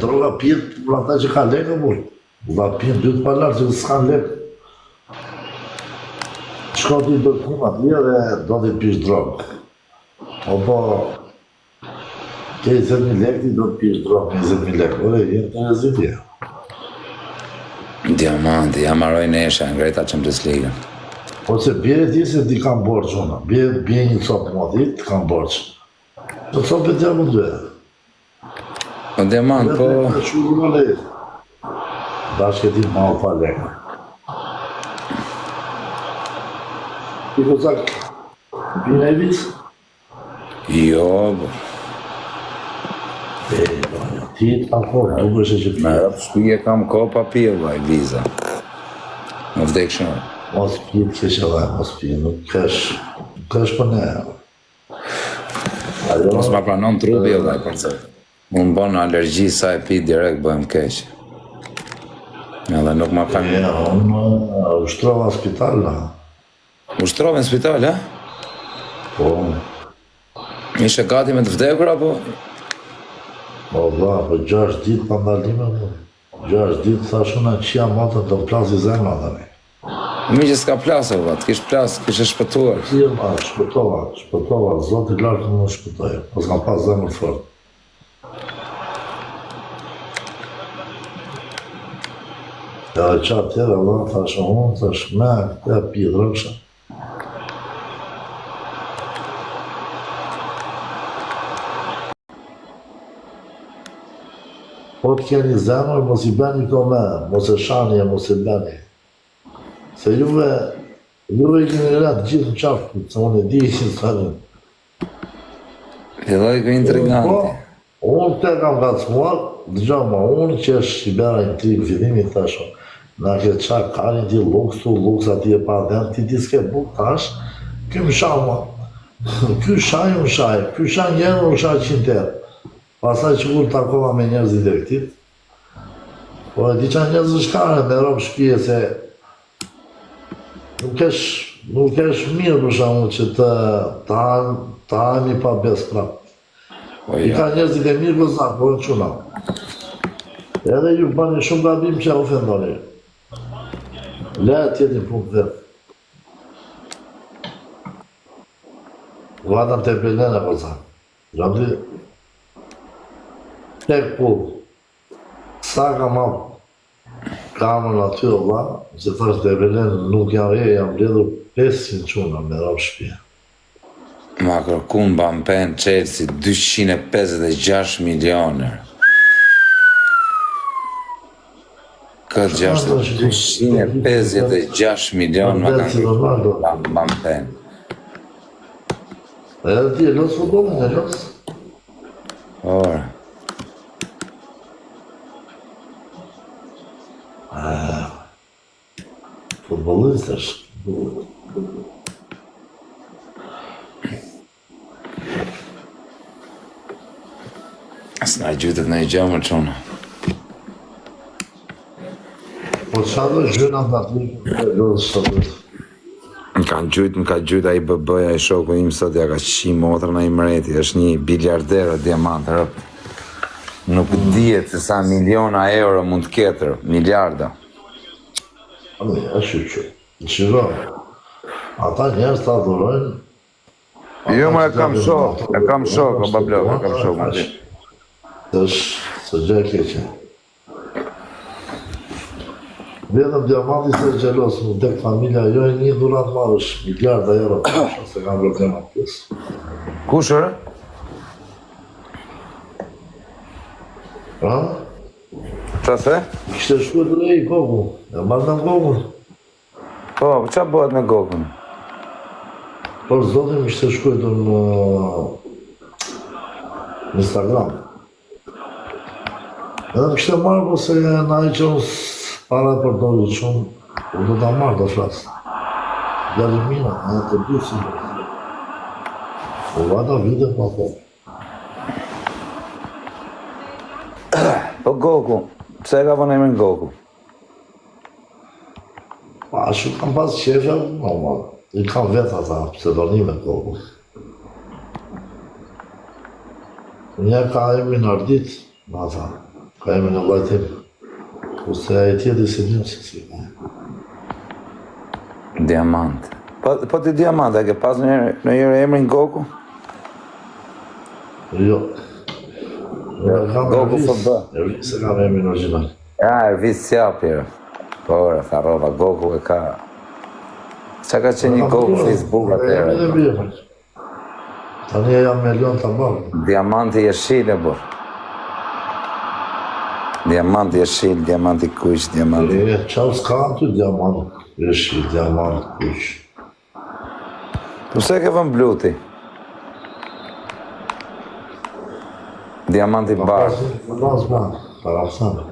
droga pjetë për ata që ka lekë, por. Ula pjetë dy të palarë që s'kan lekë. Shko t'i bërkum atje dhe do t'i pish drogë. Po, 20.000 lekë ti do t'i pish drogë, 20.000 lekë. Ore, jenë të rezitje. Diamanti, ja maroj nesha, ngreta Champions League. Po që bjerë ti se ti kam borç ona. Bjerë një copë më ti, të kam borç. Të copë e tja më dhe. Po diamant, po... Dhe shurë më lejtë. Dashke ti ma u pa lekë. Ti ko cak, pina e visë? Jo, bo. Ti të kam kohë, nuk është që pina. Me shpije kam ko pa pije, vaj, viza. Më vdek shumë. Mos pije të kesh edhe, mos pije, nuk kesh për ne. Mos ma pranon trupi, vaj, përse. Unë bon alergji sa e pi direkt bëhem keq. Edhe nuk ma kam... Unë ushtrova në spital, na. Ushtrove në spital, e? Po, Ishe gati me të vdekur, apo? po, 6 ditë pa ndalime, po. 6 ditë thash unë që jam matën të plasi zemra dhe ne. Mi që s'ka plasë, ova, të kish plasë, kishe shpëtuar. Si e ma, shpëtova, Zoti lartë më shpëtoj, pas kam pas zemër fort. Ja dhe qatë tjere, Allah, thash unë, thash me, te pi drogësha. Po të keni zemër, mos i beni këto me, mos e shani e mos e beni. Se juve i keni ratë gjithë në qafë, se unë e di që të thënë. Filloj kë intriganti. Unë te kam gacmuar, dëgja ma unë që është i bera intrigë fillimi thasho. Na ke qa karin ti luks ati e pa dhenë, ti ti s'ke buk tash, ky më shah ma. Ky shaj unë shaj, ky shaj njerë unë shaj 100 erë. Pasaj që kur takova me njerëz i direktit, po e di qa njerëz shkare me ropë shpije se nuk esh mirë për shamu që të hajmi pa bes prapë. I ka njerëzit e mirë gëzak, po në quna. Edhe ju bani shumë gabim që e ofendoni. Le tjeti punë dhe. Vadam të pelene gëzak. Gjamdi, tek pullë. Sa ka ma kamën aty o va, që thash të pelene nuk janë e, jam bledhur 500 quna me rapë shpje. Ma kërkun Bampen Chelsea 256 milioner. Këtë gjashtë 256 milion ma kërkun Bampen. Edhe ti e losë futbolin, e losë? Orë. Futbolist është. S'na gjytët në i gjamë më qonë. Po qa dhe zhëna të aty, e losë shtëpët. Më ka gjyt a i bëbëja i shoku im sot, ja ka qi motrën a i mreti, është një biljardero diamant, rëpë. Nuk dihet se sa miliona euro mund të ketër, miljarda. E shqyqë, shqyqë, ata njerës të adhurojnë. Jo, ma e kam shok, o bablok, e kam shok më ti. Së gjë e keqe. Vetëm diamanti se gjelos, nuk dek familja, jo e një dhurat marrësh, miljarda euro, se kam problemat pjesë. Kushër? Ha? Qa se? Kishte shkuet dhe i koku, e marrë në kokun. Po, qa bëhet me kokun? Por zotin kishte shkuet në Instagram. Edhe më kishte marrë, po se na i që para për dojë shumë, u do të marrë të flasë. Gjalli mina, edhe të dy si. U vada vide pa po. Po Goku, pse e ka vënë emrin Goku? Pa, shumë kam pas qefja, normal. I kam vetë ata, pseudonime Goku. Një ka emrin Ardit, ma tha. Ka jemi në vajtim. Ose e tjeti si një se si. Diamant. Po ti Diamant, e ke pas në njërë emrin Goku? Jo. Goku FB. Ervis e kam emrin original. Ja, Ervis Sjapi. Po, tharova, Goku e ka... Qa ka që një Goku Facebook atërë? Tani e jam milion të mbarë. Diamanti jeshil e bërë. Diamanti jeshil, diamanti kush, diamanti... Qa s'ka ty diamant, jeshil, diamant, kush. Pse ke vën bluti? Diamanti bardhë. Parafsanë.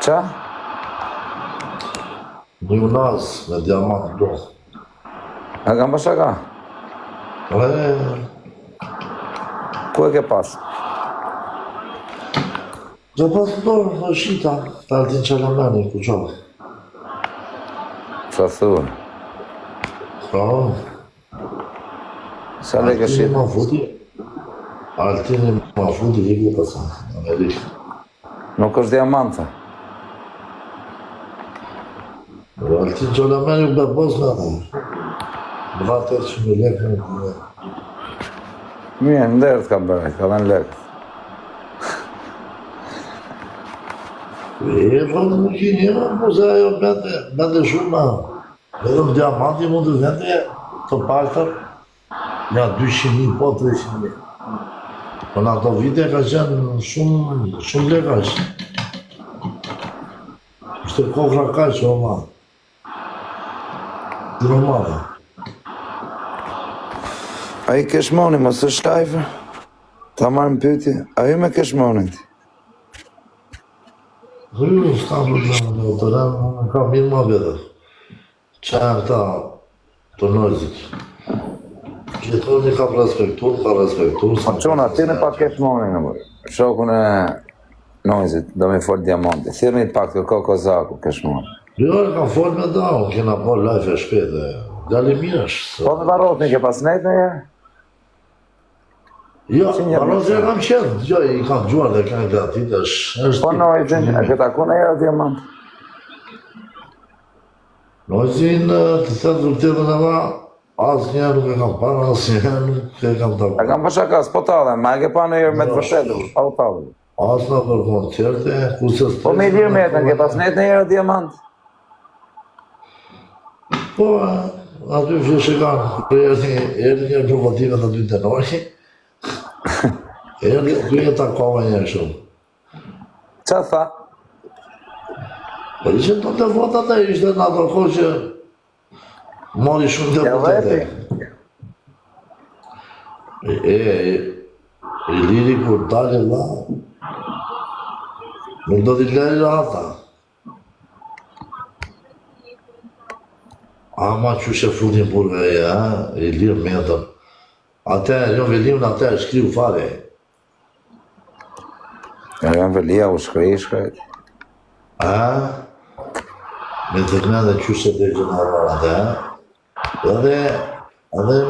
Qa? Një unaz me diamant blu. A kam pasha ka? Ku e ke pas? Dhe pas të dorë, në shita, të altin qalameni, ku qovë. Qa thurë? Po, Sa le ke altini shit? ma futi, altini ma futi i ku pasan, në Amerikë. Nuk është diamanta. Altin qalameni u bebos me ata. Më dha 800.000 lekë në të. Mirë, ndërët ka bërë, ka dhe në lekë. Po nuk i njëra, po se ajo bende shumë, edhe në diamanti mund të vende të paktër, ja 200.000, po 300.000. Po në ato vite ka qenë shumë leka që. Ishte kokra ka që o ma. Normale. A i keshmoni, mos është lajfër? Ta marrë më pyetje, a ju me keshmonin ti? Hërë, s'ka probleme me otoren, unë kam mirë ma vjetër. Qa e këta të nojzit. Gjithoni ka respektur. Qona, thirni pak keshmonin në bërë. Shokun e nojzit, do me fol diamanti. Thirni pak të kozaku keshmonin. Jo, e kam folë me da, unë kena po lajfe shpete. Dali mirë është. Po me varot një ke pas nejt në herë? Jo, parozë e kam qenë, jo, i kam gjuar dhe kanë gratit, është... Po nojzin, e këta ku në herë diamant? Nojzin, të thënë vërtetën e ma, asë njerë nuk e kam parë, asë njerë nuk e kam të E kam për shakas, po talë, ma e ke pa në herë me të vërtetë, pa u talë. asë në për koncerte, ku se Po me i lirë me jetën, ke pas nejt në herë diamant? Po, aty fjeshe kanë, erdi një provotive të dy tenori, erdi dy e takova një shumë. Qa tha? Po ishin të votat e ishte në ato kohë që mori shumë deputete. I liri kur dalë la, nuk do t'i lejë ata. Ama që shë futin burve e, i lirë metën. Ate, jo velimin ate, shkriu fare. Ja, jam velia, u shkrejt. Me të këne dhe qyshe të gjeneral ate. Edhe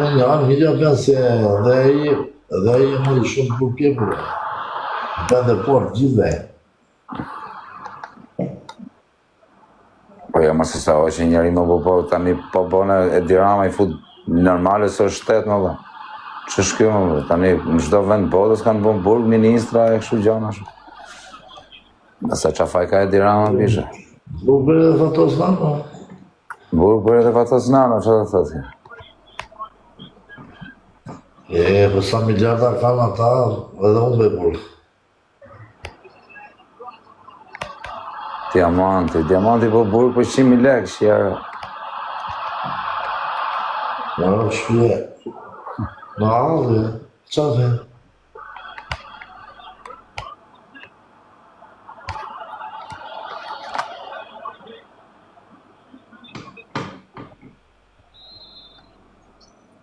me një anë mirja ben se dhe i e mëri shumë për pjepur. Ben dhe por gjithve. Po jo, më se sa o që njëri më po tani po bëne e dirama i fut normale së shtetë më dhe. Që shkjo më dhe, tani në çdo vend botës kanë bën burg, ministra e kështu gjana shumë. Nëse qafaj ka e dirama bishe. Burg për edhe fatos nano. Burg për edhe fatos nano, që dhe thëtë? Për sa miljarda kanë ata, edhe unë bëj burg. Diamanti po burg për 100.000 lekë, shjerë. Në shpje. Në adhe, qa dhe?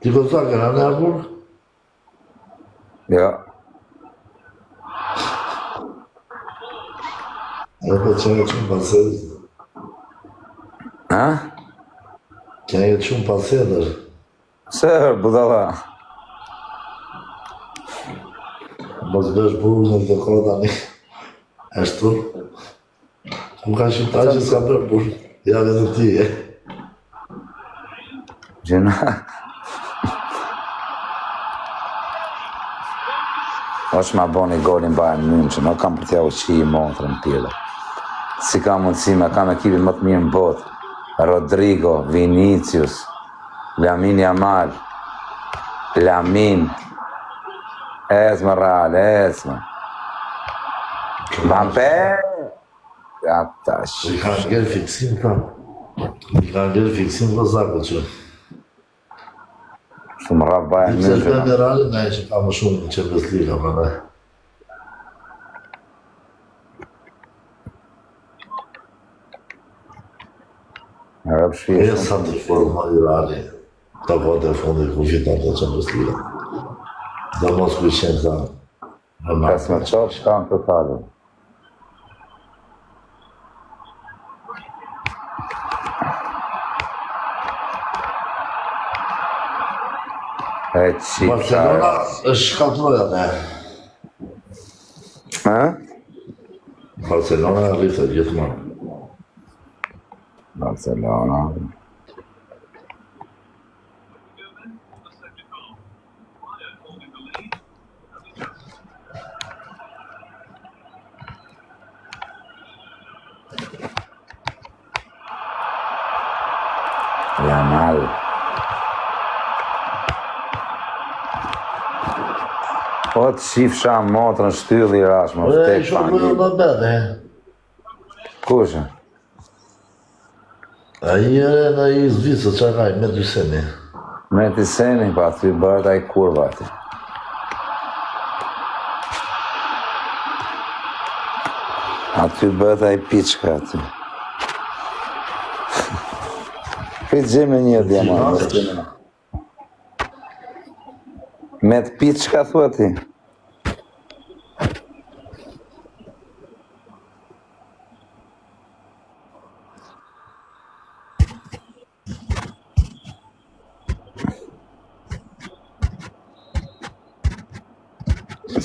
Ti këta këna në burg? Ja. E për që e qëmë pasedër. Ha? Që e qëmë pasedër. Se, budala. Mos bësh burg në të kota një. Ashtu. Ku ka shqiptar që s'ka bërë punë. Ja vetë ti e. Gjena. është ma boni golin Bayern München, nuk kam për t'ja uqi i montrën pile. Si ka mundësi me kam ekipin më të mirë në botë. Rodrigo, Vinicius, Lamine Yamal, Lamin, Esma Real, Esma. Mbappé! Atash. I ka ngell fiksim ta. I ka ngell fiksim për zako që. Shumë rraf Bayern München. München. Në Real, ne që ka më shumë në Champions League, për ne. Rraf shvishë. E sa të forma i Reali. Ta kote e fundi ku fitat të Champions League. Dhe mos ku i qenë ta. Pas me qopë shkanë të talë. E qita. Barcelona është shkatroja ne. Barcelona e rritë gjithmonë. Barcelona. Yamal. Po të shifësha motrën shtylli rash, më E vtek shumë më në bete. Kushe? A i e në i Zvicë, që ka i me dyseni. Me të seni, pa ty bërët a i kurva ti. A ty bërët a i piçka ti. Këtë gjemë një diamant. Me të piçka thua ti.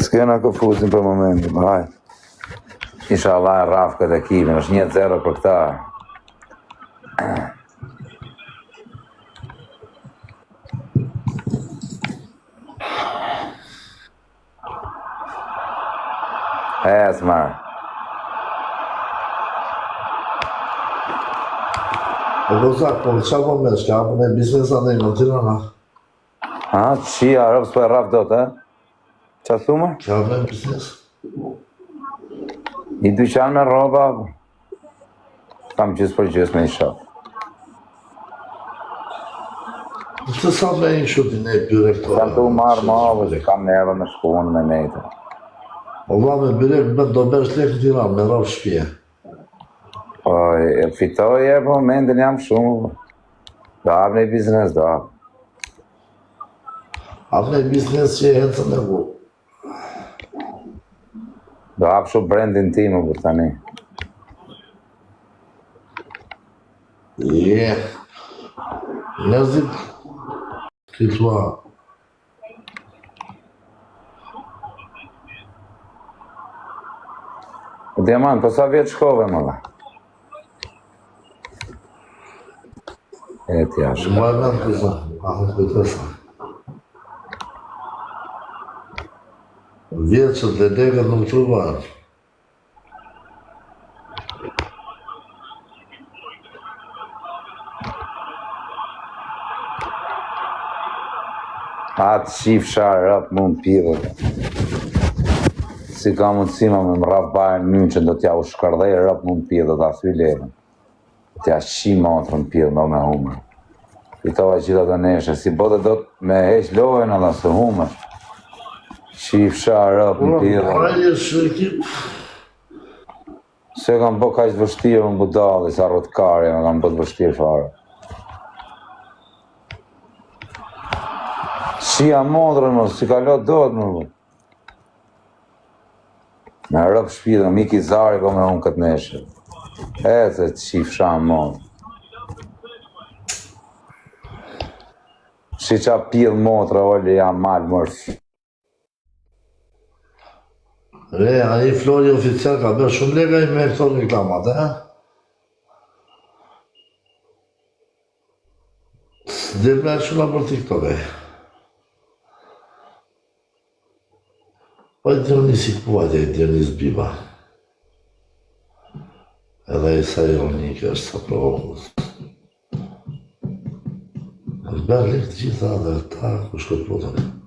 S'kena këfusin për momentin, hajt. Inshallah e rafë këtë ekipin, është 1-0 për këta. Esmar. E gozak, po qa po me shka, po me biznesa në i në Tirana. Ha, qia, rëpë s'po e rafë do të, qa thumë? Qa me biznes? I dyqan me roba, kam gjysë për gjysë me i shafë. Të sa me i shutin e pyre këto. Kam të u marë mavë, që kam neve me shkunë me nejtë. O va me byrek me do besh lek në Tiranë, me rafë shpje. Po, e fitoj e po momentin jam shumë. Do hapë një biznes, do hapë. Hapë një biznes që e hecën e vu. Do hapë shumë brandin timu për tani. Njerëzit të thua. Diamant, po sa vjetë shkove më dhe? E t'ja shkove. Më e me në kësa, ahën këtësa. Vjetë që të legët nuk të varë. Atë shifësha rëpë mund pidhët. Si ka mundësima me më rafë Bayern München, do t'ja u shkardhej rëpë mund pidhët, a thuj levën. T'ja shi motrën pidhë me humër. Fitova gjitha të neshe, si bote do të me heq lojën edhe së humër. Shifësha rëpë më pidhët. Aje shëkip. Se kam bë kaq vështirë në budalli, sa rrotkari, më kam bë të vështirë fare. Shia modrën më, si ka lot do të më bë. Me rëpë shpidhë, Miki Zari ko me unë këtë neshe. E se të shifësha modrë. Shi qa pidhë modrë, olle jam malë mërë. Re, a i Flori oficial ka bërë shumë lega i me këto reklamat, Dhe me qëna për TikTok, Po i Dionisi Kuat, i Dionis Biba. Edhe i sa ironike është sa provokës. Bërë lekë të gjitha dhe ta ku shkët plotën.